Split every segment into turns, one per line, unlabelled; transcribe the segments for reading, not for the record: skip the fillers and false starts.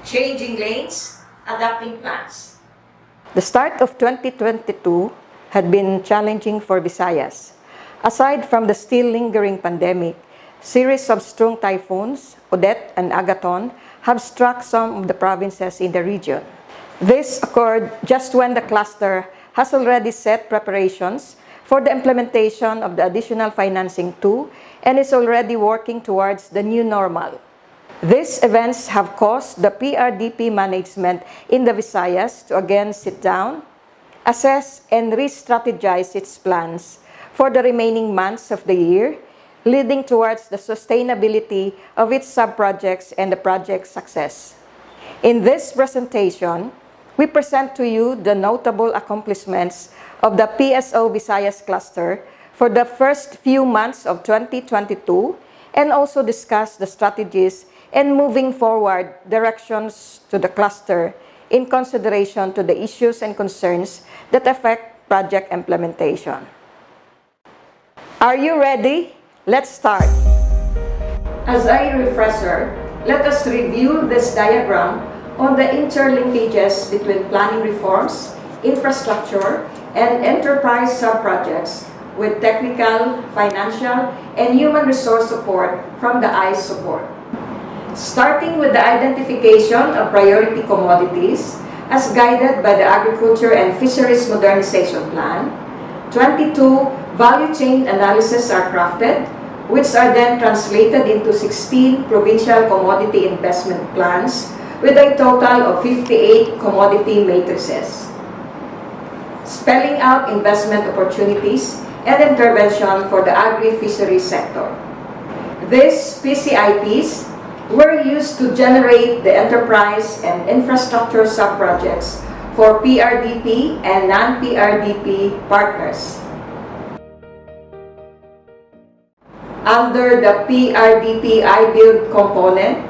changing lanes, adapting plans.
The start of 2022 had been challenging for Visayas. Aside from the still lingering pandemic, series of strong typhoons, Odette and Agaton, have struck some of the provinces in the region. This occurred just when the cluster has already set preparations for the implementation of the additional financing 2 and is already working towards the new normal. These events have caused the PRDP management in the Visayas to again sit down, assess and re-strategize its plans for the remaining months of the year, leading towards the sustainability of its sub-projects and the project's success. In this presentation, we present to you the notable accomplishments of the PSO Visayas cluster for the first few months of 2022 and also discuss the strategies and moving forward directions to the cluster in consideration to the issues and concerns that affect project implementation. Are you ready? Let's start. As a refresher, let us review this diagram on the interlinkages between planning reforms, infrastructure, and enterprise sub-projects with technical, financial, and human resource support from the IS support. Starting with the identification of priority commodities as guided by the Agriculture and Fisheries Modernization Plan, 22 value chain analyses are crafted, which are then translated into 16 provincial commodity investment plans with a total of 58 commodity matrices, spelling out investment opportunities and intervention for the agri-fishery sector. These PCIPs were used to generate the enterprise and infrastructure sub-projects for PRDP and non-PRDP partners. Under the PRDP I-Build component,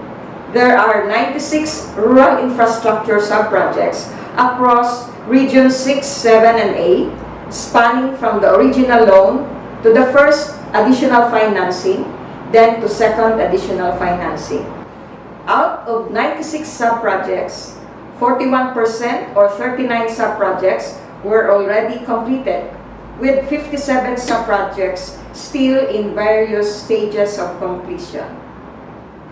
there are 96 rural infrastructure sub-projects across Regions 6, 7, and 8, spanning from the original loan to the first additional financing, then to second additional financing. Out of 96 sub-projects, 41% or 39 sub-projects were already completed, with 57 sub-projects still in various stages of completion.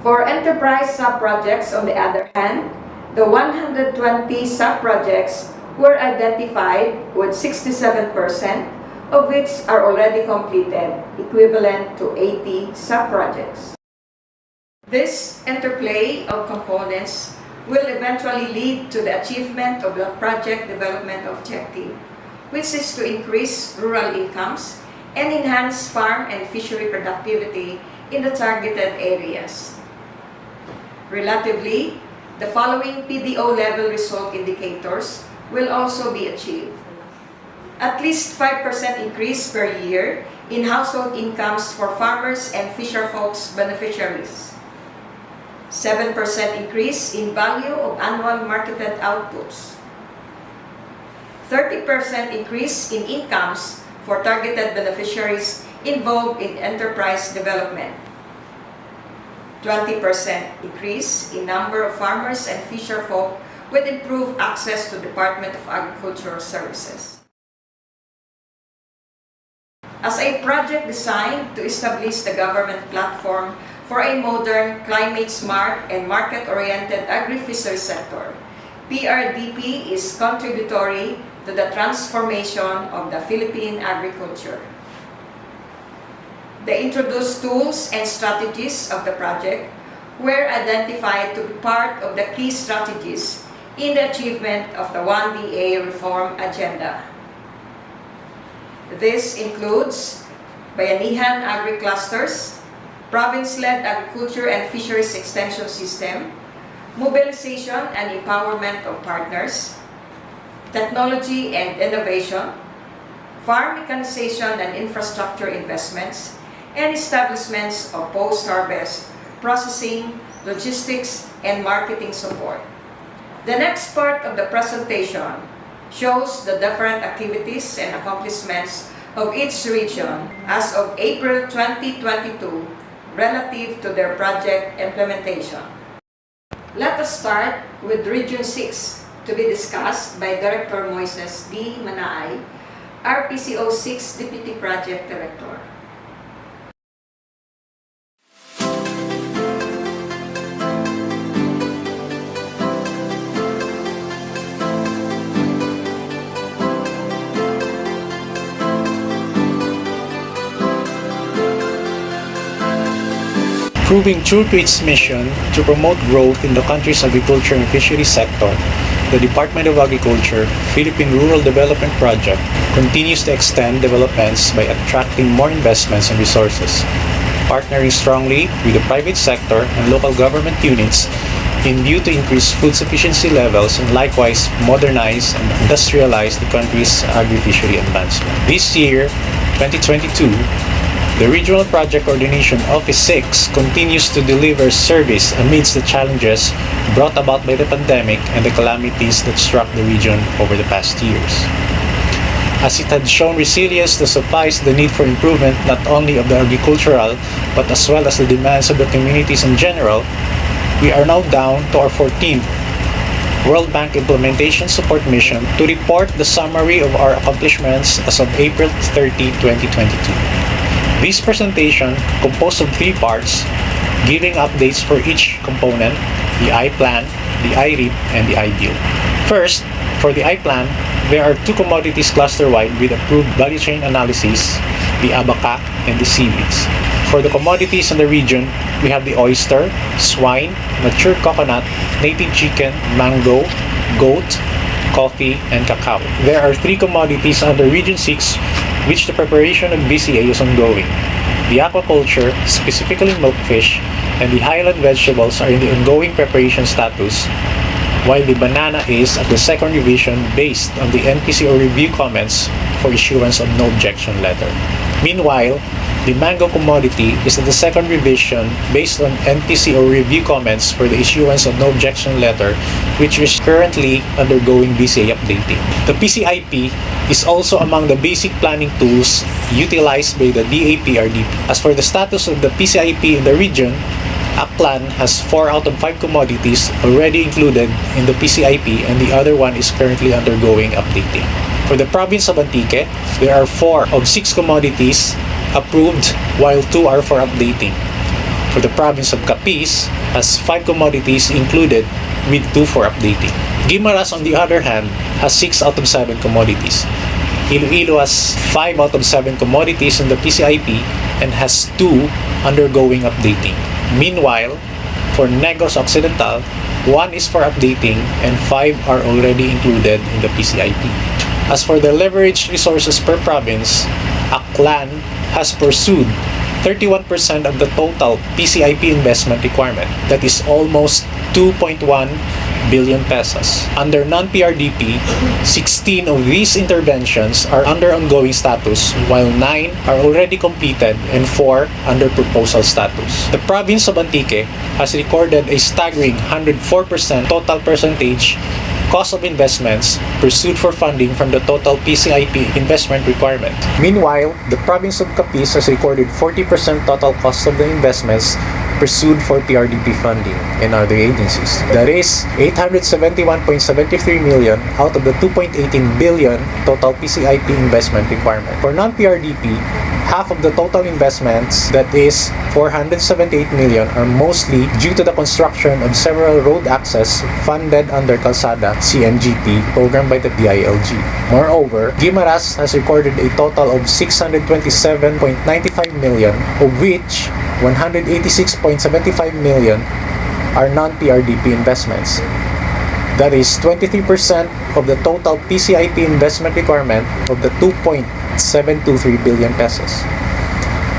For enterprise sub-projects, on the other hand, the 120 sub-projects were identified with 67% of which are already completed, equivalent to 80 sub-projects. This interplay of components will eventually lead to the achievement of the project development objective, which is to increase rural incomes and enhance farm and fishery productivity in the targeted areas. Relatively, the following PDO level result indicators will also be achieved. At least 5% increase per year in household incomes for farmers and fisherfolks beneficiaries. 7% increase in value of annual marketed outputs. 30% increase in incomes for targeted beneficiaries involved in enterprise development. 20% increase in number of farmers and fisherfolk with improved access to Department of Agricultural Services. As a project designed to establish the government platform for a modern, climate-smart, and market-oriented agri-fishery sector, PRDP is contributory to the transformation of the Philippine agriculture. The introduced tools and strategies of the project were identified to be part of the key strategies in the achievement of the 1DA reform agenda. This includes bayanihan agri-clusters, province-led agriculture and fisheries extension system, mobilization and empowerment of partners, technology and innovation, farm mechanization and infrastructure investments, and establishments of post-harvest processing, logistics, and marketing support. The next part of the presentation shows the different activities and accomplishments of each region as of April 2022 relative to their project implementation.
Let us start with Region 6 to be discussed by Director Moises D. Manaay, RPCO 6 Deputy Project Director.
Proving true to its mission to promote growth in the country's agriculture and fisheries sector, the Department of Agriculture Philippine Rural Development Project continues to extend developments by attracting more investments and resources, partnering strongly with the private sector and local government units in view to increase food sufficiency levels and likewise modernize and industrialize the country's agri-fishery advancement. This year, 2022, the Regional Project Coordination Office 6 continues to deliver service amidst the challenges brought about by the pandemic and the calamities that struck the region over the past years. As it had shown resilience to suffice the need for improvement not only of the agricultural but as well as the demands of the communities in general, we are now down to our 14th World Bank Implementation Support Mission to report the summary of our accomplishments as of April 30, 2022. This presentation, composed of 3 parts, giving updates for each component, the I-Plan, the I-RIP, and the I-Bill. First, for the I-Plan, there are 2 commodities cluster-wide with approved value chain analysis, the abaca and the seaweeds. For the commodities in the region, we have the oyster, swine, matured coconut, native chicken, mango, goat, coffee, and cacao. There are 3 commodities under Region 6 which the preparation of BCA is ongoing. The aquaculture, specifically milkfish, and the highland vegetables are in the ongoing preparation status, while the banana is at the second revision based on the NPCO review comments for issuance of no objection letter. Meanwhile, the mango commodity is at the second revision based on NPCO review comments for the issuance of no objection letter, which is currently undergoing BCA updating. The PCIP is also among the basic planning tools utilized by the PRDP. As for the status of the PCIP in the region, Aklan has 4 out of 5 commodities already included in the PCIP and the other one is currently undergoing updating. For the province of Antique, there are 4 of 6 commodities approved while 2 are for updating. For the province of Capiz, has 5 commodities included with 2 for updating. Guimaras, on the other hand, has 6 out of 7 commodities. Iloilo has 5 out of 7 commodities in the PCIP and has 2 undergoing updating. Meanwhile, for Negros Occidental, 1 is for updating and 5 are already included in the PCIP. As for the leveraged resources per province, Aklan has pursued 31% of the total PCIP investment requirement. That is almost 2.1 billion pesos. Under non-PRDP, 16 of these interventions are under ongoing status, while 9 are already completed and 4 under proposal status. The province of Antique has recorded a staggering 104% total percentage cost of investments pursued for funding from the total PCIP investment requirement. Meanwhile, the province of Capiz has recorded 40% total cost of the investments pursued for PRDP funding and other agencies. That is 871.73 million out of the 2.18 billion total PCIP investment requirement. For non-PRDP, half of the total investments, that is 478 million, are mostly due to the construction of several road access funded under Calzada CMGP program by the DILG. Moreover, Guimaras has recorded a total of 627.95 million, of which 186.75 million are non-PRDP investments. That is 23% of the total PCIP investment requirement of the 2.723 billion pesos.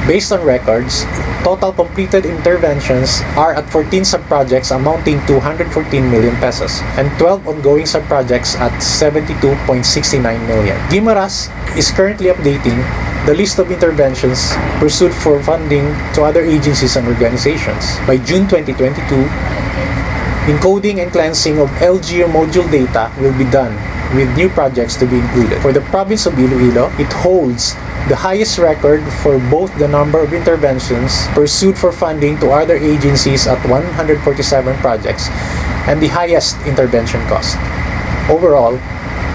Based on records, total completed interventions are at 14 sub-projects amounting to 114 million pesos and 12 ongoing sub-projects at 72.69 million. Guimaras is currently updating the list of interventions pursued for funding to other agencies and organizations. By June 2022, encoding and cleansing of LGR module data will be done, with new projects to be included. For the province of Iloilo, it holds the highest record for both the number of interventions pursued for funding to other agencies at 147 projects and the highest intervention cost. Overall,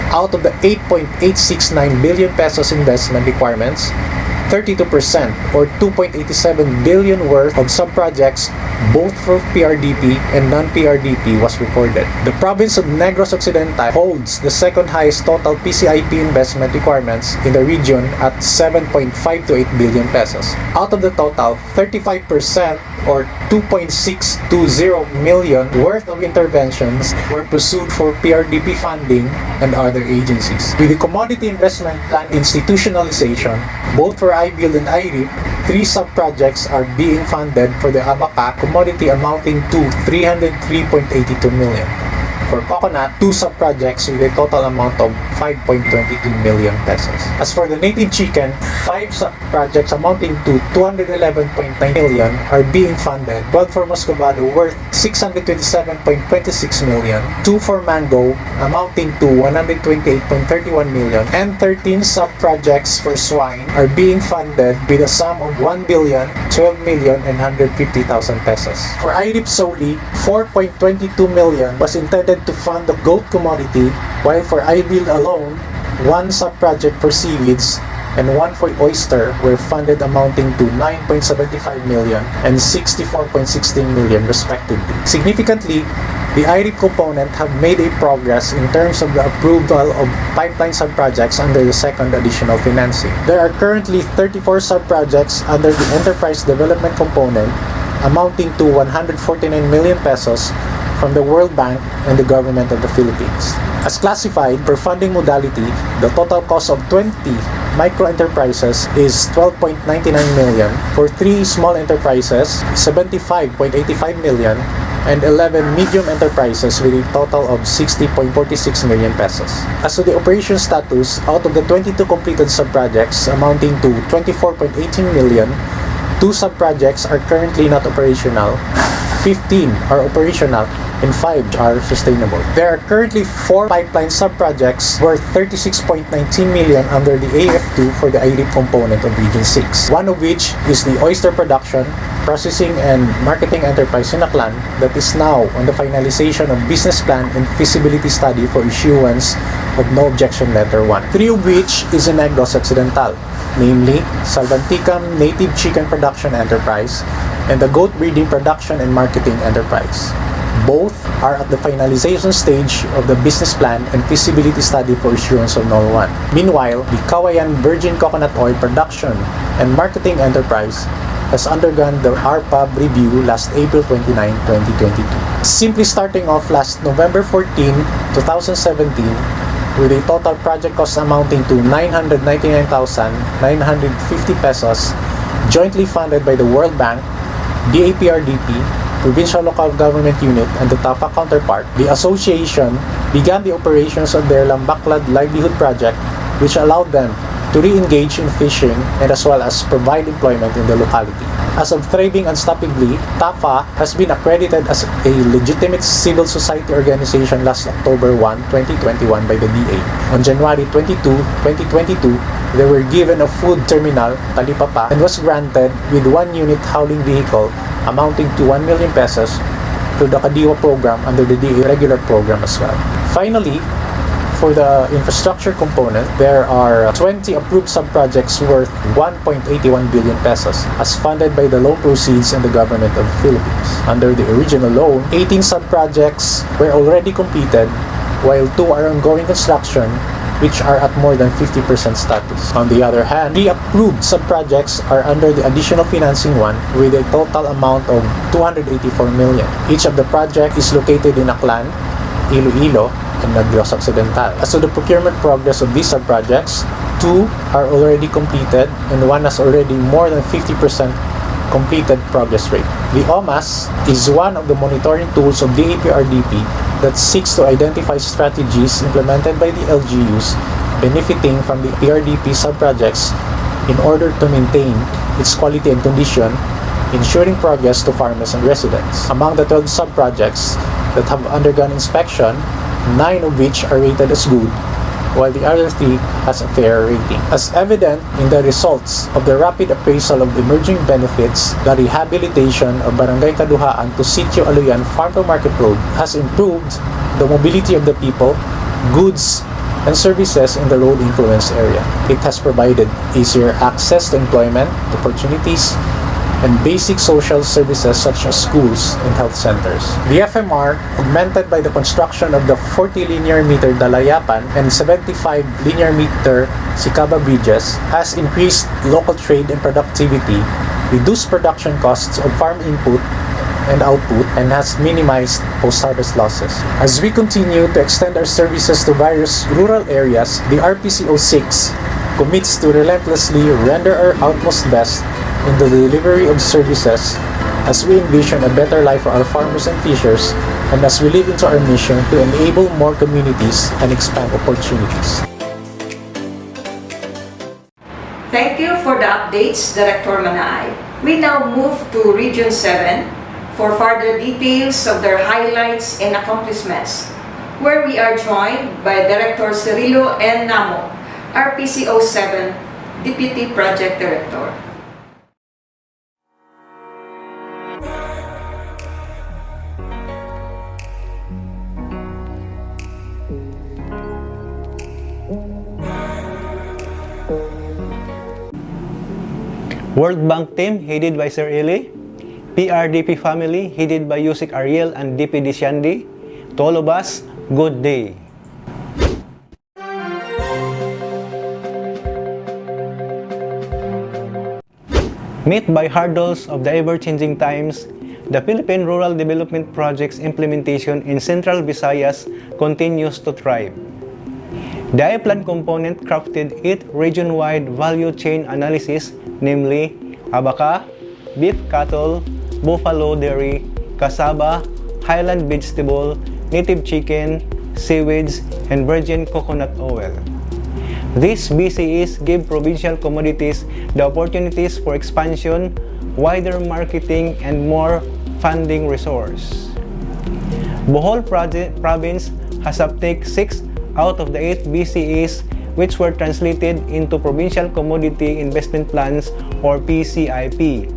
out of the 8.869 billion pesos investment requirements, 32% or 2.87 billion worth of sub-projects both for PRDP and non-PRDP was recorded. The province of Negros Occidental holds the second highest total PCIP investment requirements in the region at 7.528 billion pesos. Out of the total, 35% or 2.620 million worth of interventions were pursued for PRDP funding and other agencies. With the Commodity Investment Plan institutionalization, both for IBIL and IRIP, 3 sub-projects are being funded for the abaca commodity amounting to 303.82 million. For coconut, 2 sub-projects with a total amount of 5.22 million pesos. As for the native chicken, 5 sub-projects amounting to 211.9 million are being funded, while for muscovado worth 627.26 million, 2 for mango amounting to 128.31 million, and 13 sub-projects for swine are being funded with a sum of 1,012,150,000 pesos. For IRIP solely, 4.22 million was intended to fund the goat commodity, while for IBIL alone, 1 sub-project for seaweeds and 1 for oyster were funded amounting to 9.75 million and 64.16 million respectively. Significantly, the IRIP component have made a progress in terms of the approval of pipeline sub-projects under the second additional financing. There are currently 34 sub-projects under the enterprise development component amounting to 149 million pesos from the World Bank and the Government of the Philippines. As classified per funding modality, the total cost of 20 micro-enterprises is 12.99 million, for 3 small enterprises, 75.85 million, and 11 medium enterprises with a total of 60.46 million pesos. As to the operation status, out of the 22 completed sub-projects amounting to 24.18 million, 2 sub-projects are currently not operational, 15 are operational, and 5 are sustainable. There are currently 4 pipeline sub-projects worth 36.19 million under the AF2 for the IRIP component of Region 6. One of which is the oyster production, processing, and marketing enterprise in Aklan that is now on the finalization of business plan and feasibility study for issuance of no objection letter 1. 3 of which is in Negros Occidental, namely Salvanticam Native Chicken Production Enterprise and the Goat Breeding Production and Marketing Enterprise. Both are at the finalization stage of the business plan and feasibility study for issuance of NOL 1. Meanwhile, the Kawayan Virgin Coconut Oil Production and Marketing Enterprise has undergone the RPAB review last April 29, 2022. Simply starting off last November 14, 2017, with a total project cost amounting to 999,950 pesos, jointly funded by the World Bank, DAPRDP, Provincial Local Government Unit, and the TAPA counterpart, the association began the operations of their Lambaklad livelihood project, which allowed them to re-engage in fishing and as well as provide employment in the locality. As of thriving unstoppably, TAPA has been accredited as a legitimate civil society organization last October 1, 2021 by the DA. On January 22, 2022, they were given a food terminal, Talipapa, and was granted with 1 unit hauling vehicle amounting to 1 million pesos through the Kadiwa program under the DA regular program as well. Finally, for the infrastructure component, there are 20 approved sub-projects worth 1.81 billion pesos as funded by the loan proceeds and the Government of the Philippines. Under the original loan, 18 sub-projects were already completed, while 2 are ongoing construction, which are at more than 50% status. On the other hand, 3 approved sub-projects are under the additional financing 1 with a total amount of 284 million. Each of the project is located in Aklan, Iloilo, and Negros Occidental. As to the procurement progress of these sub-projects, 2 are already completed and 1 has already more than 50% completed progress rate. The OMAS is one of the monitoring tools of DAPRDP that seeks to identify strategies implemented by the LGUs benefiting from the PRDP sub-projects in order to maintain its quality and condition, ensuring progress to farmers and residents. Among the 12 sub-projects that have undergone inspection, 9 of which are rated as good, while the other 3 has a fair rating. As evident in the results of the rapid appraisal of emerging benefits, the rehabilitation of Barangay Kaduhaan to Sitio Aloyan Farm to Market Road has improved the mobility of the people, goods, and services in the road influence area. It has provided easier access to employment opportunities and basic social services such as schools and health centers. The FMR, augmented by the construction of the 40 linear meter Dalayapan and 75 linear meter Sicaba bridges, has increased local trade and productivity, reduced production costs of farm input and output, and has minimized post-harvest losses. As we continue to extend our services to various rural areas, the RPCO6 commits to relentlessly render our utmost best in the delivery of services as we envision a better life for our farmers and fishers, and as we live into our mission to enable more communities and expand opportunities.
Thank you for the updates, Director Manay. We now move to Region 7 for further details of their highlights and accomplishments, where we are joined by Director Cirilo N. Namo, RPCO 7 Deputy Project Director.
World Bank team headed by Sir Eli, PRDP family headed by Yusik Ariel and DP Disyandi. To all of us, good day. Met by hurdles of the ever-changing times, the Philippine Rural Development Project's implementation in Central Visayas continues to thrive. The I-Plan component crafted 8 region-wide value chain analysis, namely Abaca, beef cattle, buffalo dairy, cassava, highland vegetable, native chicken, seaweeds, and virgin coconut oil. These BCEs give provincial commodities the opportunities for expansion, wider marketing, and more funding resource. Bohol province has uptake 6 out of the 8 BCEs, which were translated into Provincial Commodity Investment Plans or PCIP.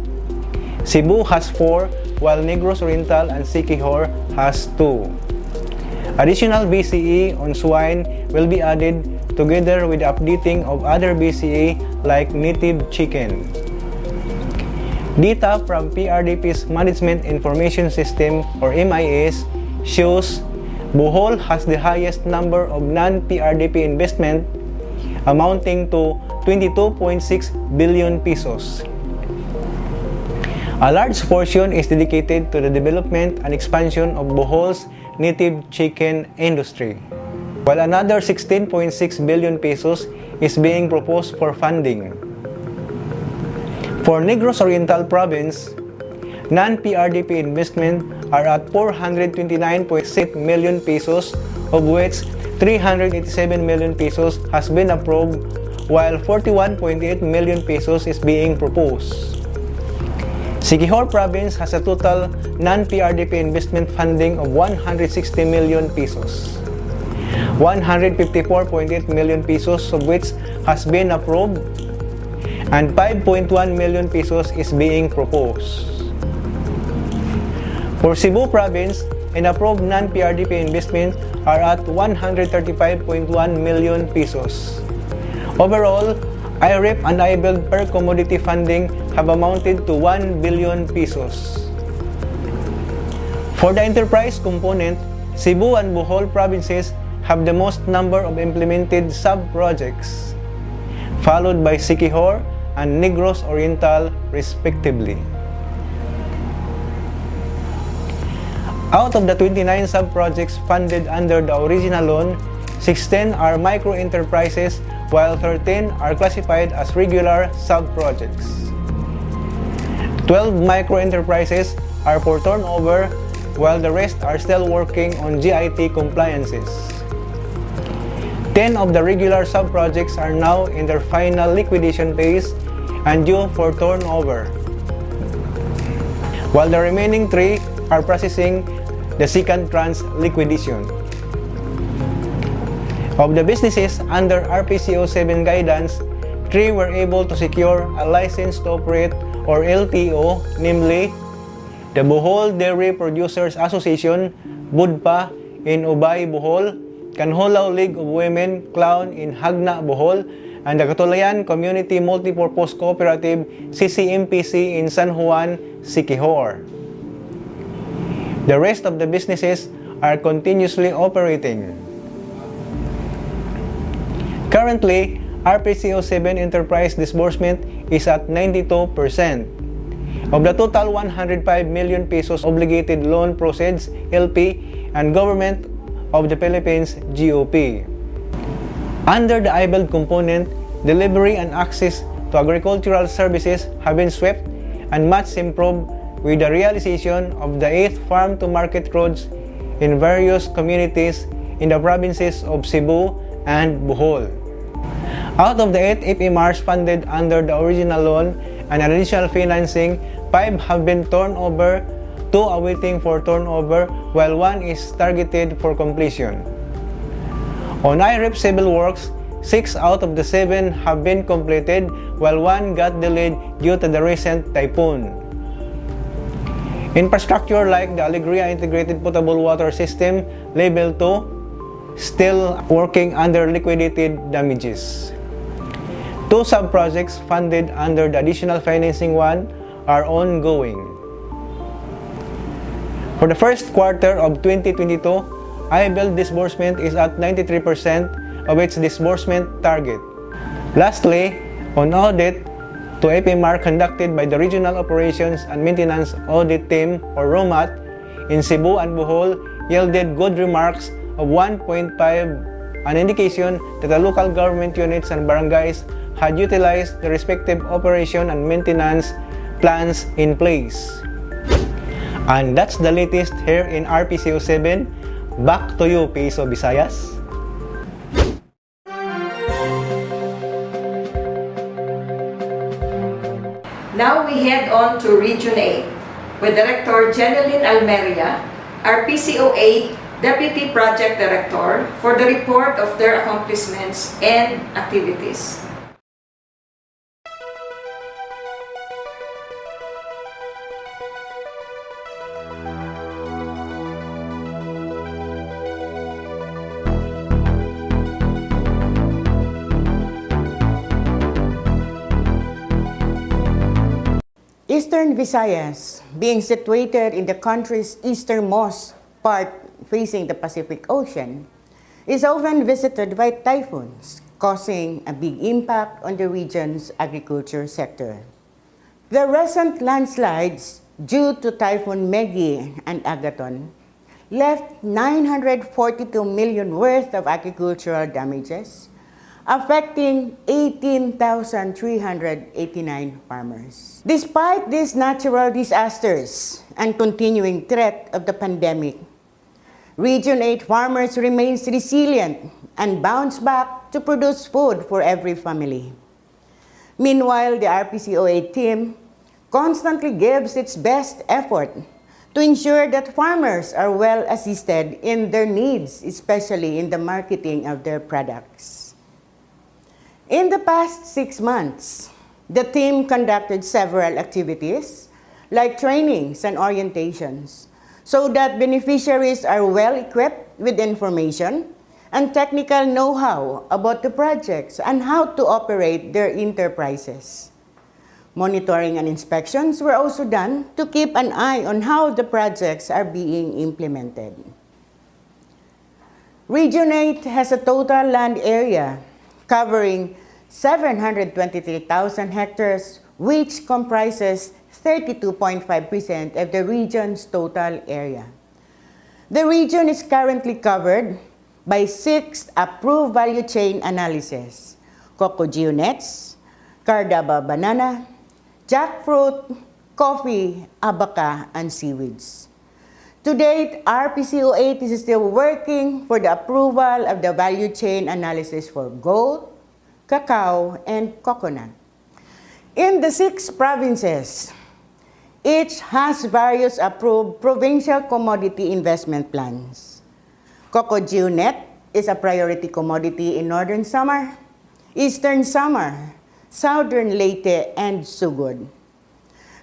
Cebu has 4, while Negros Oriental and Siquijor has 2. Additional BCE on swine will be added together with the updating of other BCE like native chicken. Data from PRDP's Management Information System or MIS shows Bohol has the highest number of non-PRDP investment amounting to 22.6 billion pesos. A large portion is dedicated to the development and expansion of Bohol's native chicken industry, while another 16.6 billion pesos is being proposed for funding. For Negros Oriental Province, non-PRDP investment are at 429.6 million pesos, of which 387 million pesos has been approved, while 41.8 million pesos is being proposed. Siquijor Province has a total non-PRDP investment funding of 160 million pesos. 154.8 million pesos of which has been approved, and 5.1 million pesos is being proposed. For Cebu Province, an approved non-PRDP investment are at 135.1 million pesos. Overall, IREP and IBELD per commodity funding have amounted to 1 billion pesos. For the enterprise component, Cebu and Bohol provinces have the most number of implemented sub-projects, followed by Siquijor and Negros Oriental respectively. Out of the 29 sub-projects funded under the original loan, 16 are micro-enterprises while 13 are classified as regular sub-projects. 12 micro-enterprises are for turnover while the rest are still working on GIT compliances. 10 of the regular sub-projects are now in their final liquidation phase and due for turnover, while the remaining 3 are processing the second tranche liquidation. Of the businesses under RPCO 7 guidance, 3 were able to secure a license to operate or LTO, namely the Bohol Dairy Producers Association, BUDPA, in Ubay, Bohol, Canholaw League of Women, Clown in Hagna, Bohol, and the Catulayan Community Multipurpose Cooperative, CCMPC, in San Juan, Siquijor. The rest of the businesses are continuously operating. Currently, RPCO 7 enterprise disbursement is at 92%. Of the total 105 million pesos obligated loan proceeds, LP, and Government of the Philippines, GOP. Under the IBELD component, delivery and access to agricultural services have been swept and much improved with the realization of the 8th farm-to-market roads in various communities in the provinces of Cebu and Bohol. Out of the 8 FMRs funded under the original loan and additional financing, 5 have been turned over, 2 are waiting for turnover, while 1 is targeted for completion. On IREP civil works, 6 out of the 7 have been completed, while 1 got delayed due to the recent typhoon. Infrastructure like the Alegria Integrated Potable Water System, Level 2, still working under liquidated damages. 2 sub-projects funded under the additional financing 1 are ongoing. For the first quarter of 2022, IBELD disbursement is at 93% of its disbursement target. Lastly, on audit to FMR conducted by the Regional Operations and Maintenance Audit Team or ROMAT in Cebu and Bohol yielded good remarks of 1.5, an indication that the local government units and barangays had utilized the respective operation and maintenance plans in place. And that's the latest here in RPCO 7. Back to you, PSO Visayas.
Now we head on to Region 8 with Director Jeneline Almeria, our PCO 8 Deputy Project Director, for the report of their accomplishments and activities.
Eastern Visayas, being situated in the country's easternmost part facing the Pacific Ocean, is often visited by typhoons, causing a big impact on the region's agriculture sector. The recent landslides due to Typhoon Megi and Agaton left 942 million worth of agricultural damages, affecting 18,389 farmers. Despite these natural disasters and continuing threat of the pandemic, Region 8 farmers remain resilient and bounce back to produce food for every family. Meanwhile, the RPCO 8 team constantly gives its best effort to ensure that farmers are well assisted in their needs, especially in the marketing of their products. In the past 6 months, the team conducted several activities like trainings and orientations so that beneficiaries are well equipped with information and technical know-how about the projects and how to operate their enterprises. Monitoring and inspections were also done to keep an eye on how the projects are being implemented. Region 8 has a total land area covering 723,000 hectares, which comprises 32.5% of the region's total area. The region is currently covered by 6 approved value chain analyses: cocoa geonuts, cardaba banana, jackfruit, coffee, abaca, and seaweeds. To date, RPCO 8 is still working for the approval of the value chain analysis for goat, cacao, and coconut. In the 6 provinces, each has various approved provincial commodity investment plans. Cocoa geonut is a priority commodity in Northern Samar, Eastern Samar, Southern Leyte, and Sugod.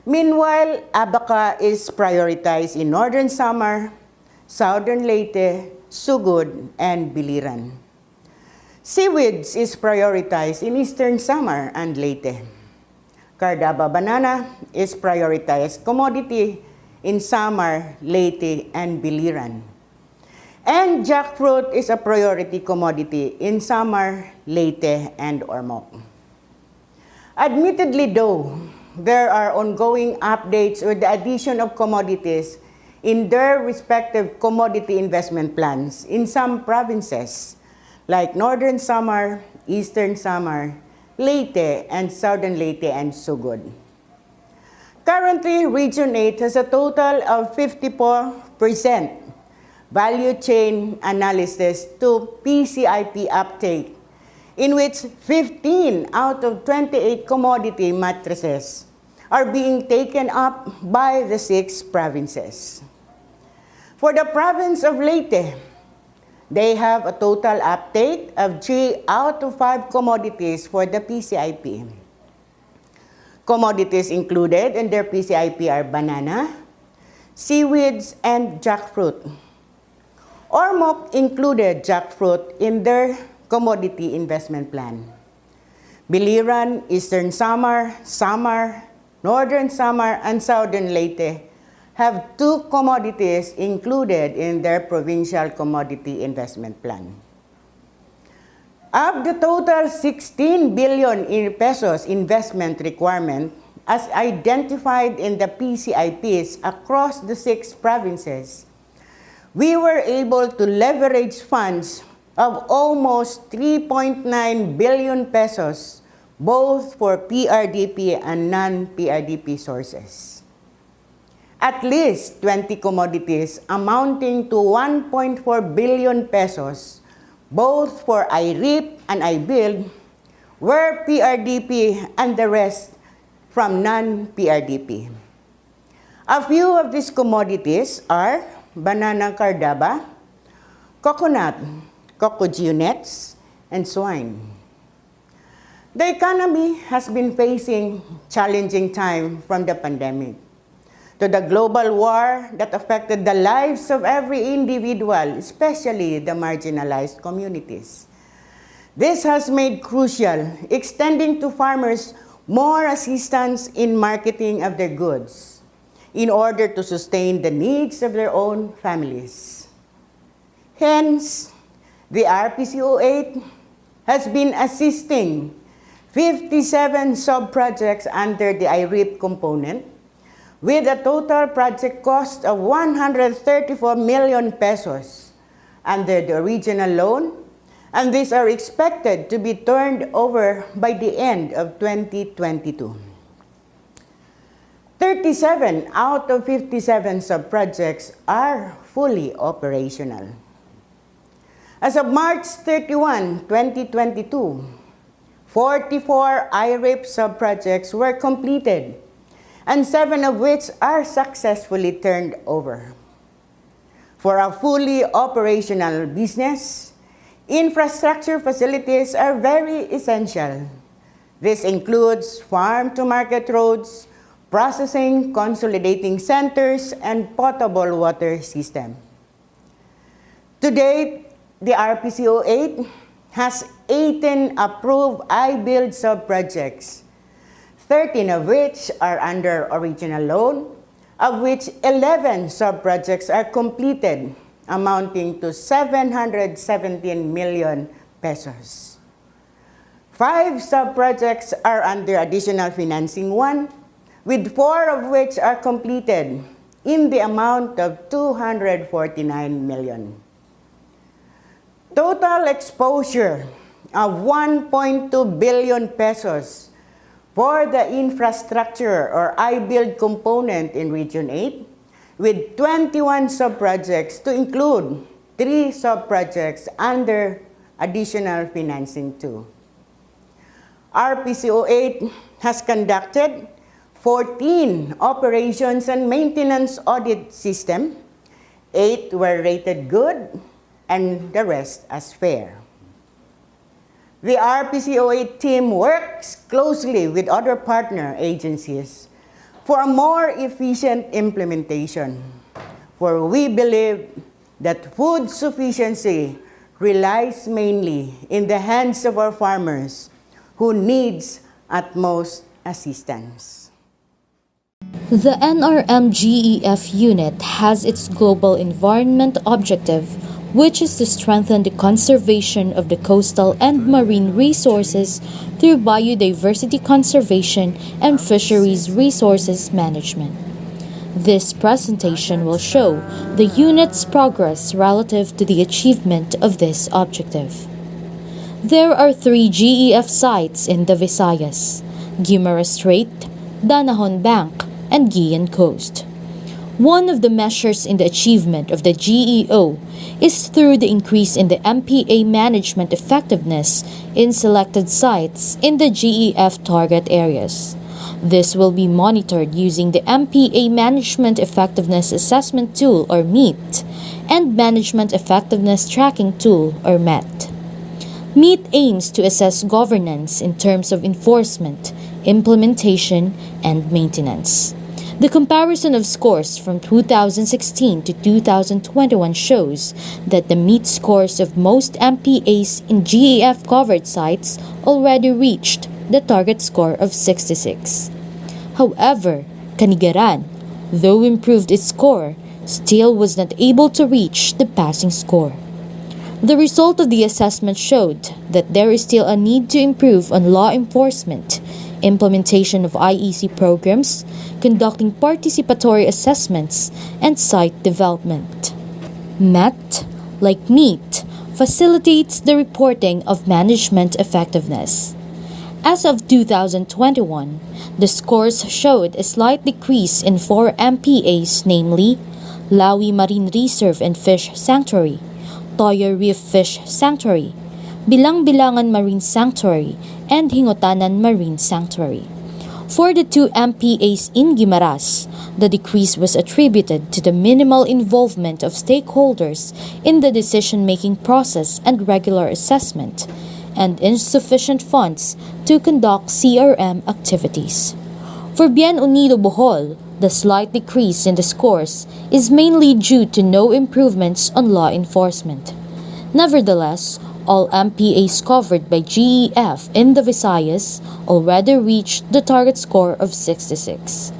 Meanwhile, abaca is prioritized in Northern Samar, Southern Leyte, Sugod, and Biliran. Seaweeds is prioritized in Eastern Samar and Leyte. Cardaba banana is prioritized commodity in Samar, Leyte, and Biliran. And jackfruit is a priority commodity in Samar, Leyte, and Ormoc. Admittedly though, there are ongoing updates with the addition of commodities in their respective commodity investment plans in some provinces like Northern Samar, Eastern Samar, Leyte, and Southern Leyte and Sugod. Currently, Region 8 has a total of 54% value chain analysis to PCIP uptake, in which 15 out of 28 commodity matrices are being taken up by the 6 provinces. For the province of Leyte, they have a total uptake of 3 out of 5 commodities for the PCIP. Commodities included in their PCIP are banana, seaweeds, and jackfruit. Ormoc included jackfruit in their commodity investment plan. Biliran, Eastern Samar, Samar, Northern Samar, and Southern Leyte have 2 commodities included in their provincial commodity investment plan. Of the total 16 billion pesos investment requirement as identified in the PCIPs across the 6 provinces, we were able to leverage funds of almost 3.9 billion pesos, both for PRDP and non-PRDP sources. At least 20 commodities amounting to 1.4 billion pesos, both for IREP and IBuild, were PRDP and the rest from non-PRDP. A few of these commodities are banana cardaba, coconut, cocoa nuts, and swine. The economy has been facing challenging time from the pandemic to the global war that affected the lives of every individual, especially the marginalized communities. This has made crucial extending to farmers more assistance in marketing of their goods in order to sustain the needs of their own families. Hence, the RPCO8 has been assisting 57 sub-projects under the IREP component with a total project cost of 134 million pesos under the original loan, and these are expected to be turned over by the end of 2022. 37 out of 57 sub-projects are fully operational. As of March 31, 2022, 44 IREP sub-projects were completed, and 7 of which are successfully turned over. For a fully operational business, infrastructure facilities are very essential. This includes farm-to-market roads, processing, consolidating centers, and potable water system. To date, the RPCO8 has 18 approved IBuild sub-projects, 13 of which are under original loan, of which 11 sub-projects are completed, amounting to 717 million pesos. 5 sub-projects are under additional financing 1, with 4 of which are completed in the amount of 249 million. Total exposure of 1.2 billion pesos for the infrastructure or IBuild component in Region 8, with 21 sub-projects to include 3 sub-projects under additional financing 2. RPCO8 has conducted 14 operations and maintenance audit system. 8 were rated good, and the rest as fair. The RPCOA team works closely with other partner agencies for a more efficient implementation, for we believe that food sufficiency relies mainly in the hands of our farmers who needs utmost assistance.
The NRM-GEF unit has its global environment objective, which is to strengthen the conservation of the coastal and marine resources through biodiversity conservation and fisheries resources management. This presentation will show the unit's progress relative to the achievement of this objective. There are 3 GEF sites in the Visayas: Guimaras Strait, Danahon Bank, and Guian Coast. One of the measures in the achievement of the GEO is through the increase in the MPA management effectiveness in selected sites in the GEF target areas. This will be monitored using the MPA Management Effectiveness Assessment Tool or MEET and Management Effectiveness Tracking Tool or MET. MEET aims to assess governance in terms of enforcement, implementation, and maintenance. The comparison of scores from 2016 to 2021 shows that the MEET scores of most MPAs in GEF covered sites already reached the target score of 66. However, Canigaran, though improved its score, still was not able to reach the passing score. The result of the assessment showed that there is still a need to improve on law enforcement, implementation of IEC programs, conducting participatory assessments, and site development. MET, like MEET, facilitates the reporting of management effectiveness. As of 2021, the scores showed a slight decrease in 4 MPAs, namely Lawi Marine Reserve and Fish Sanctuary, Toyo Reef Fish Sanctuary, Bilang-Bilangan Marine Sanctuary, and Hingotanan Marine Sanctuary. For the 2 MPAs in Guimaras, the decrease was attributed to the minimal involvement of stakeholders in the decision-making process and regular assessment, and insufficient funds to conduct CRM activities. For Bien Unido Bohol, the slight decrease in the scores is mainly due to no improvements on law enforcement. Nevertheless, all MPAs covered by GEF in the Visayas already reached the target score of 66.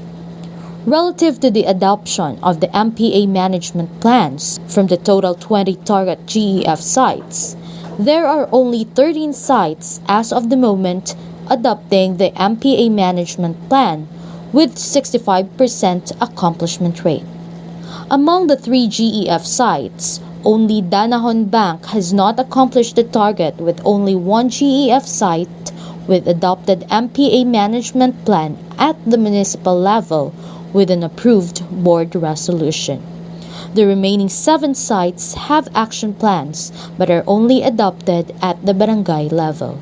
Relative to the adoption of the MPA management plans from the total 20 target GEF sites, there are only 13 sites as of the moment adopting the MPA management plan with 65% accomplishment rate. Among the 3 GEF sites, only Danahon Bank has not accomplished the target, with only 1 GEF site with adopted MPA management plan at the municipal level with an approved board resolution. The remaining 7 sites have action plans but are only adopted at the barangay level.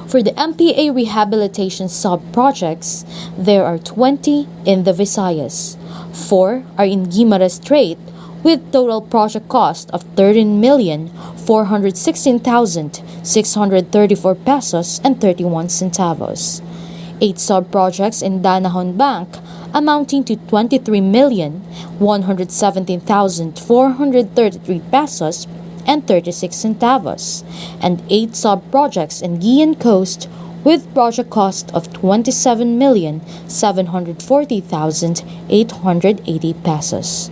For the MPA rehabilitation sub-projects, there are 20 in the Visayas. 4 are in Guimaras Strait with total project cost of 13,416,634 pesos and 31 centavos. 8 sub-projects in Danahon Bank amounting to 23,117,433 pesos and 36 centavos, and 8 sub-projects in Guian Coast with project cost of 27,740,880 pesos.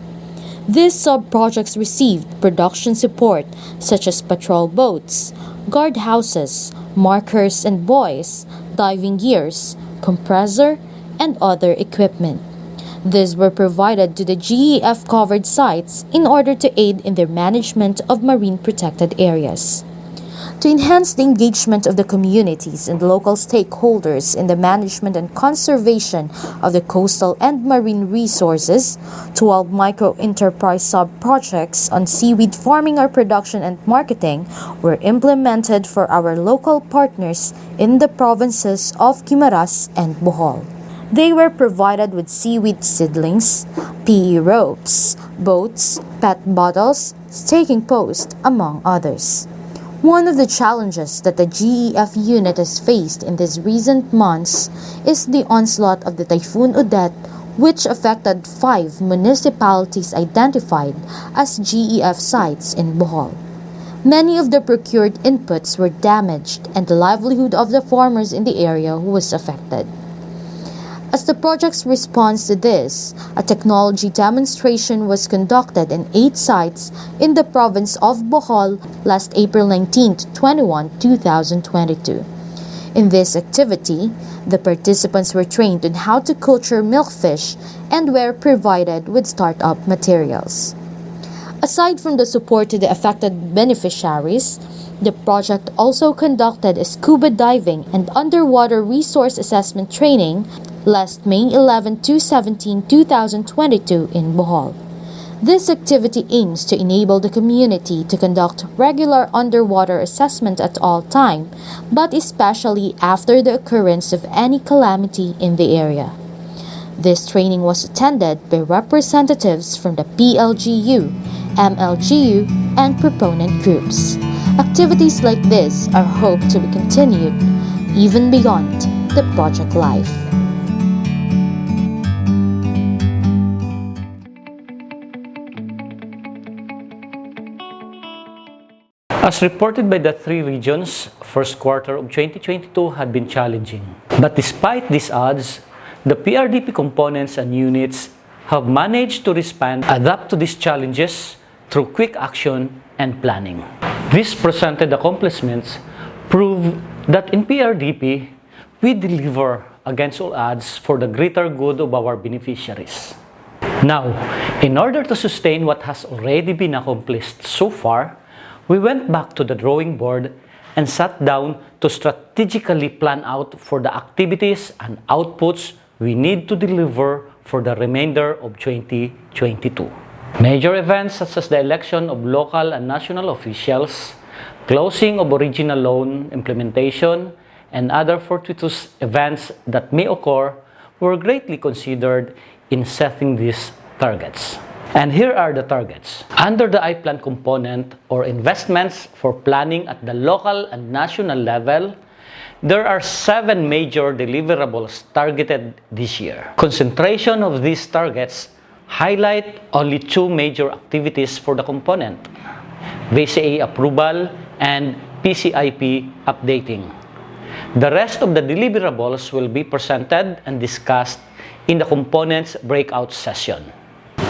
These sub-projects received production support such as patrol boats, guard houses, markers and buoys, diving gears, compressor, and other equipment. These were provided to the GEF covered sites in order to aid in their management of marine protected areas. To enhance the engagement of the communities and local stakeholders in the management and conservation of the coastal and marine resources, 12 micro-enterprise sub-projects on seaweed farming or production and marketing were implemented for our local partners in the provinces of Guimaras and Bohol. They were provided with seaweed seedlings, PE ropes, boats, pet bottles, staking posts, among others. One of the challenges that the GEF unit has faced in these recent months is the onslaught of the Typhoon Odette, which affected 5 municipalities identified as GEF sites in Bohol. Many of the procured inputs were damaged and the livelihood of the farmers in the area was affected. As the project's response to this, a technology demonstration was conducted in 8 sites in the province of Bohol last April 19-21, 2022. In this activity, the participants were trained on how to culture milkfish and were provided with startup materials. Aside from the support to the affected beneficiaries, the project also conducted a scuba diving and underwater resource assessment training last May 11-17, 2022 in Bohol. This activity aims to enable the community to conduct regular underwater assessment at all time, but especially after the occurrence of any calamity in the area. This training was attended by representatives from the PLGU, MLGU, and proponent groups. Activities like this are hoped to be continued even beyond the project life.
As reported by the 3 regions, first quarter of 2022 had been challenging. But despite these odds, the PRDP components and units have managed to respond, adapt to these challenges through quick action and planning. These presented accomplishments prove that in PRDP, we deliver against all odds for the greater good of our beneficiaries. Now, in order to sustain what has already been accomplished so far, we went back to the drawing board and sat down to strategically plan out for the activities and outputs we need to deliver for the remainder of 2022. Major events such as the election of local and national officials, closing of original loan implementation, and other fortuitous events that may occur were greatly considered in setting these targets. And here are the targets. Under the I-Plan component or investments for planning at the local and national level, there are 7 major deliverables targeted this year. Concentration of these targets highlight only 2 major activities for the component: VCA approval and PCIP updating. The rest of the deliverables will be presented and discussed in the component's breakout session.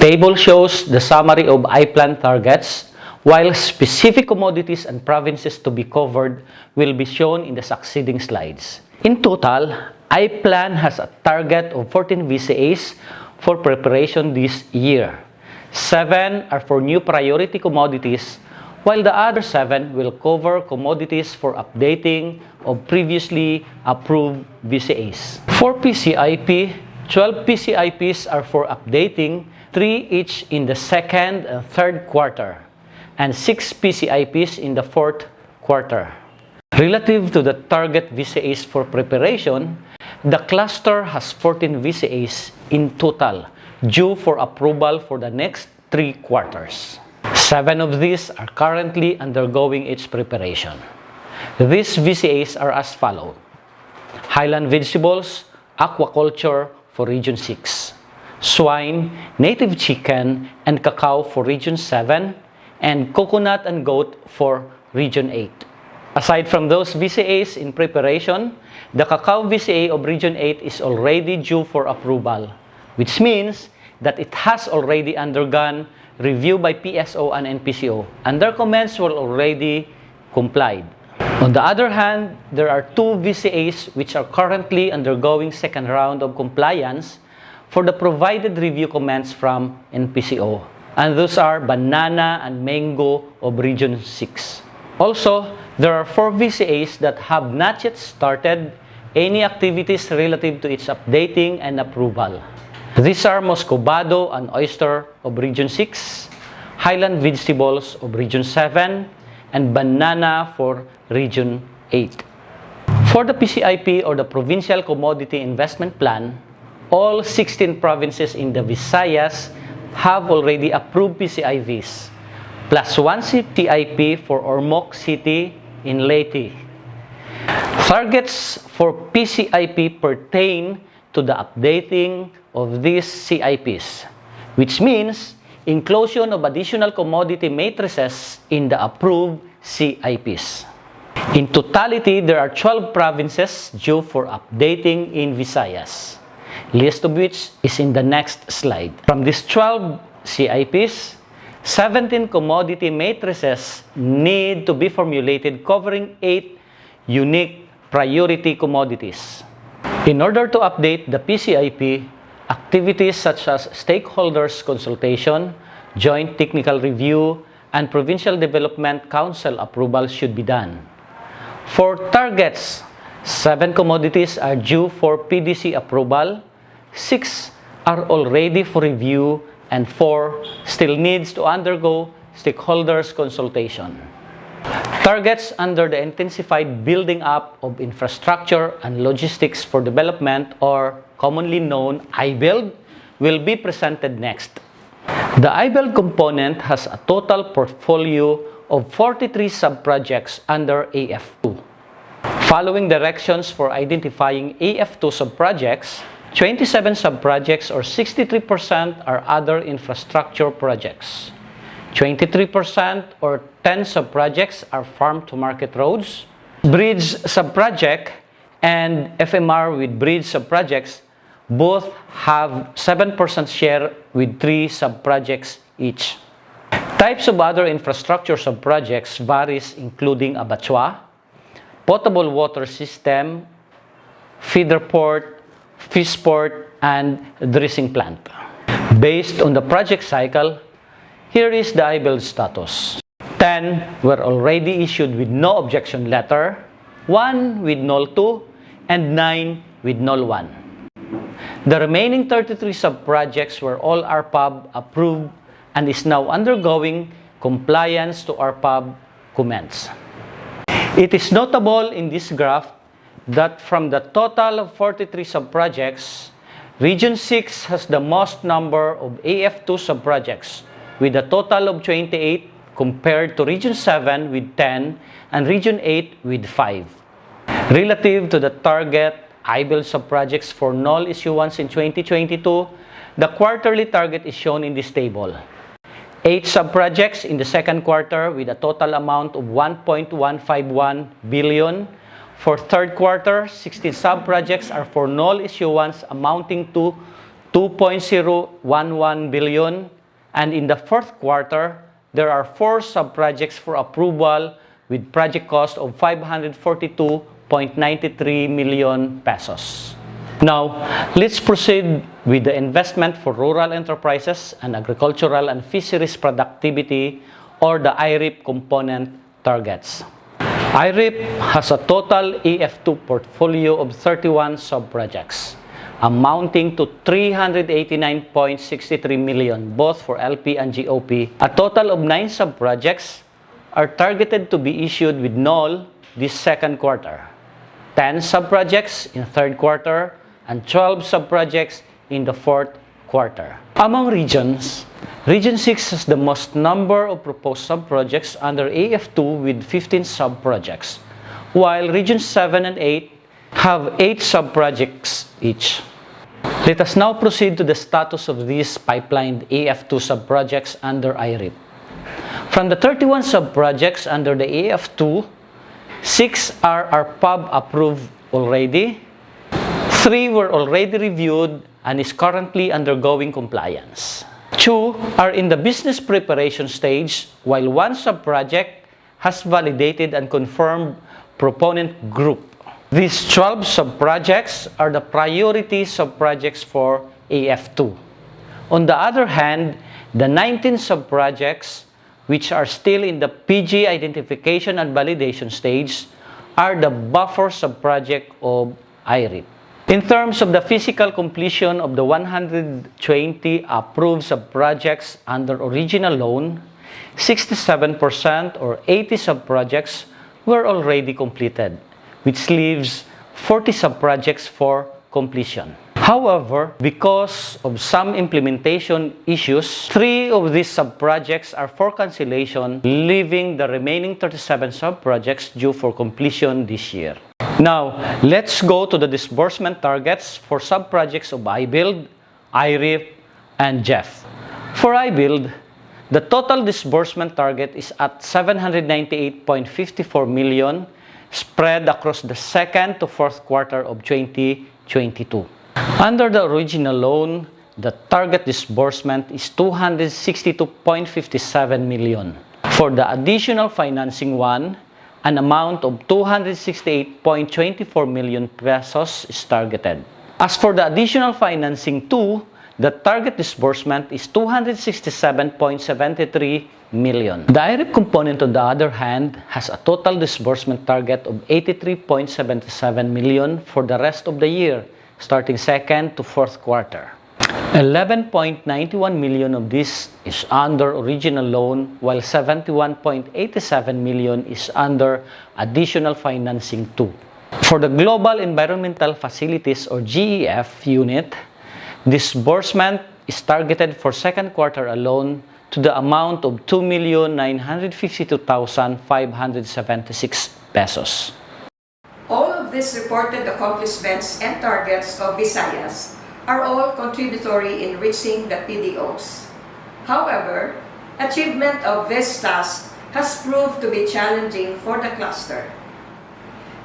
Table shows the summary of I-Plan targets, while specific commodities and provinces to be covered will be shown in the succeeding slides. In total, I-Plan has a target of 14 VCAs for preparation this year. 7 are for new priority commodities, while the other 7 will cover commodities for updating of previously approved VCAs. For PCIP, 12 PCIPs are for updating, 3 each in the second and third quarter, and 6 PCIPs in the fourth quarter. Relative to the target VCAs for preparation, the cluster has 14 VCAs in total, due for approval for the next 3 quarters. 7 of these are currently undergoing its preparation. These VCAs are as follows: Highland vegetables, aquaculture for Region 6, swine, native chicken, and cacao for Region 7, and coconut and goat for Region 8. Aside from those VCAs in preparation, the cacao VCA of Region 8 is already due for approval, which means that it has already undergone review by PSO and NPCO, and their comments were already complied. On the other hand, there are 2 VCAs which are currently undergoing second round of compliance for the provided review comments from NPCO, and those are banana and mango of Region 6. Also, there are 4 VCAs that have not yet started any activities relative to its updating and approval. These are Moscovado and oyster of Region 6, Highland vegetables of Region 7, and banana for Region 8. For the PCIP or the Provincial Commodity Investment Plan, all 16 provinces in the Visayas have already approved PCIVs, plus one CIP for Ormoc City in Leyte. Targets for PCIP pertain to the updating of these CIPs, which means inclusion of additional commodity matrices in the approved CIPs. In totality, there are 12 provinces due for updating in Visayas, list of which is in the next slide. From these 12 CIPs, 17 commodity matrices need to be formulated covering 8 unique priority commodities. In order to update the PCIP, activities such as stakeholders consultation, joint technical review, and Provincial Development Council approval should be done. For targets, 7 commodities are due for PDC approval, 6 are already for review, and 4 still needs to undergo stakeholders consultation. Targets under the intensified building up of infrastructure and logistics for development, or commonly known IBUild, will be presented next. The IBUild component has a total portfolio of 43 sub-projects under AF2. Following directions for identifying AF2 sub-projects, 27 sub-projects or 63% are other infrastructure projects. 23% or 10 sub-projects are farm-to-market roads. Bridge sub-project and FMR with bridge sub-projects both have 7% share with 3 sub-projects each. Types of other infrastructure sub-projects varies, including abattoir, potable water system, feeder port, fish port, and dressing plant. Based on the project cycle, here is the IBUild status. 10 were already issued with no objection letter, 1 with null 2, and 9 with null 1. The remaining 33 sub-projects were all RPAB approved and is now undergoing compliance to RPAB comments. It is notable in this graph that from the total of 43 sub-projects, Region 6 has the most number of AF2 sub-projects with a total of 28 compared to Region 7 with 10 and Region 8 with 5. Relative to the target IBUild sub-projects for null issuance in 2022, the quarterly target is shown in this table. 8 sub-projects in the second quarter with a total amount of 1.151 billion. For third quarter, 16 sub-projects are for null issuance amounting to 2.011 billion. And in the fourth quarter, there are 4 sub-projects for approval with project cost of 542.93 million pesos. Now, let's proceed with the investment for rural enterprises and agricultural and fisheries productivity, or the IREP component targets. IREP has a total AF2 portfolio of 31 sub-projects, amounting to 389.63 million, both for LP and GOP. A total of 9 sub-projects are targeted to be issued with null this second quarter, 10 sub-projects in third quarter, and 12 sub-projects in the fourth quarter. Among regions, Region 6 has the most number of proposed sub-projects under AF2 with 15 sub-projects, while Region 7 and 8 have 8 sub-projects each. Let us now proceed to the status of these pipelined AF2 sub-projects under IREP. From the 31 sub-projects under the AF2, 6 are RPAB approved already, 3 were already reviewed and is currently undergoing compliance. 2 are in the business preparation stage, while 1 sub-project has validated and confirmed proponent group. These 12 sub-projects are the priority sub-projects for AF2. On the other hand, the 19 sub-projects, which are still in the PG identification and validation stage, are the buffer sub-project of IREP. In terms of the physical completion of the 120 approved sub-projects under original loan, 67% or 80 sub-projects were already completed, which leaves 40 sub-projects for completion. However, because of some implementation issues, 3 of these sub-projects are for cancellation, leaving the remaining 37 sub-projects due for completion this year. Now, let's go to the disbursement targets for sub-projects of iBuild, IRIF, and JEF. For iBuild, the total disbursement target is at 798.54 million, spread across the second to fourth quarter of 2022. Under the original loan, the target disbursement is 262.57 million. For the additional financing one, an amount of 268.24 million pesos is targeted. As for the additional financing 2, the target disbursement is 267.73 million. The IRIF component, on the other hand, has a total disbursement target of 83.77 million for the rest of the year, starting second to fourth quarter. 11.91 million of this is under original loan, while 71.87 million is under additional financing 2. For the Global Environmental Facilities or GEF unit, disbursement is targeted for second quarter alone to the amount of 2,952,576 pesos.
All of these reported accomplishments and targets of Visayas are all contributory in reaching the PDOs. However, achievement of this task has proved to be challenging for the cluster.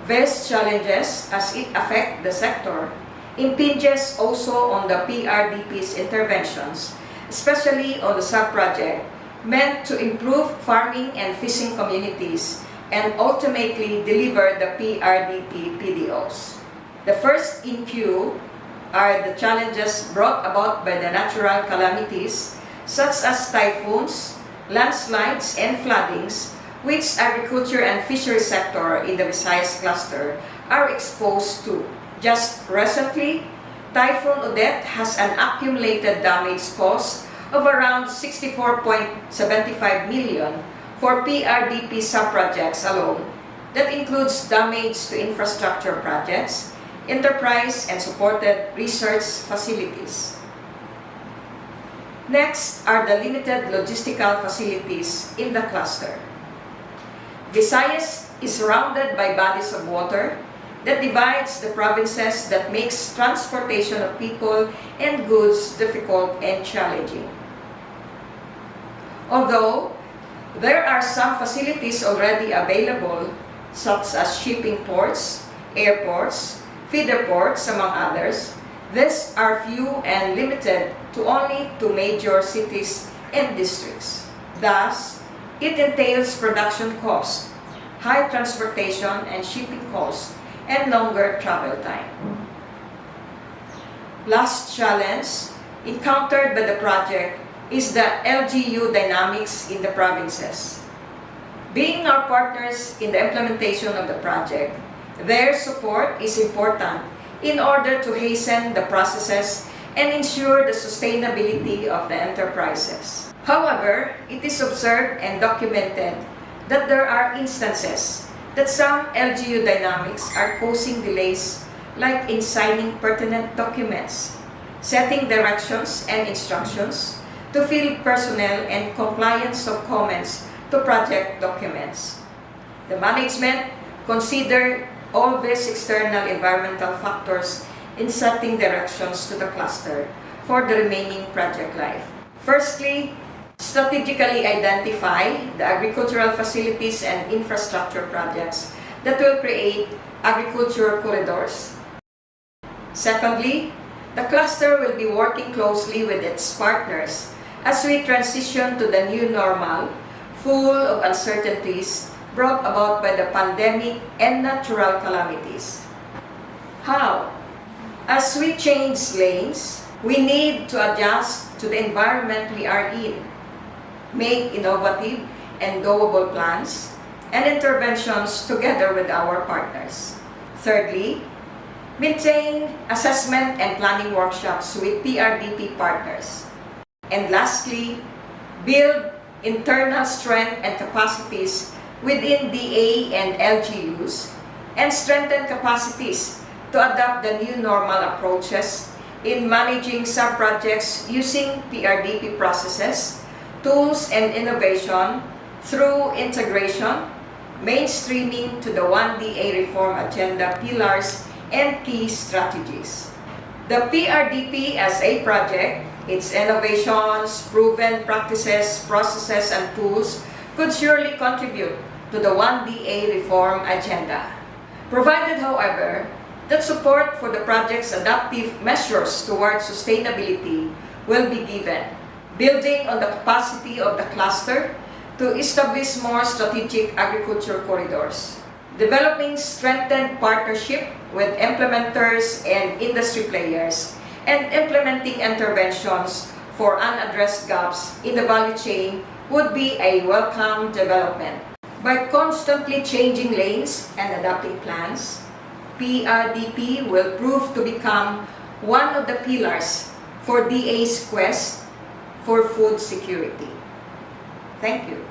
These challenges, as it affect the sector, impinges also on the PRDP's interventions, especially on the sub-project meant to improve farming and fishing communities and ultimately deliver the PRDP-PDOs. The first in queue are the challenges brought about by the natural calamities such as typhoons, landslides, and floodings, which agriculture and fishery sector in the Visayas cluster are exposed to. Just recently, Typhoon Odette has an accumulated damage cost of around 64.75 million for PRDP sub-projects alone. That includes damage to infrastructure projects, enterprise and supported research facilities. Next are the limited logistical facilities in the cluster. Visayas is surrounded by bodies of water that divides the provinces, that makes transportation of people and goods difficult and challenging. Although there are some facilities already available, such as shipping ports, airports, feeder ports, among others, these are few and limited to only 2 major cities and districts. Thus, it entails production costs, high transportation and shipping costs, and longer travel time. Last challenge encountered by the project is the LGU dynamics in the provinces. Being our partners in the implementation of the project, their support is important in order to hasten the processes and ensure the sustainability of the enterprises. However, it is observed and documented that there are instances that some LGU dynamics are causing delays, like in signing pertinent documents, setting directions and instructions to field personnel, and compliance of comments to project documents. The management considered all these external environmental factors in setting directions to the cluster for the remaining project life. Firstly, strategically identify the agricultural facilities and infrastructure projects that will create agricultural corridors. Secondly, the cluster will be working closely with its partners as we transition to the new normal, full of uncertainties brought about by the pandemic and natural calamities. How? As we change lanes, we need to adjust to the environment we are in, make innovative and doable plans and interventions together with our partners. Thirdly, maintain assessment and planning workshops with PRDP partners. And lastly, build internal strength and capacities within DA and LGUs and strengthen capacities to adapt the new normal approaches in managing sub-projects using PRDP processes, tools, and innovation through integration, mainstreaming to the 1DA reform agenda pillars and key strategies. The PRDP-PSO project, its innovations, proven practices, processes, and tools could surely contribute to the 1DA reform agenda. Provided, however, that support for the project's adaptive measures towards sustainability will be given, building on the capacity of the cluster to establish more strategic agriculture corridors, developing strengthened partnership with implementers and industry players, and implementing interventions for unaddressed gaps in the value chain would be a welcome development. By constantly changing lanes and adapting plans, PRDP will prove to become one of the pillars for DA's quest for food security. Thank you.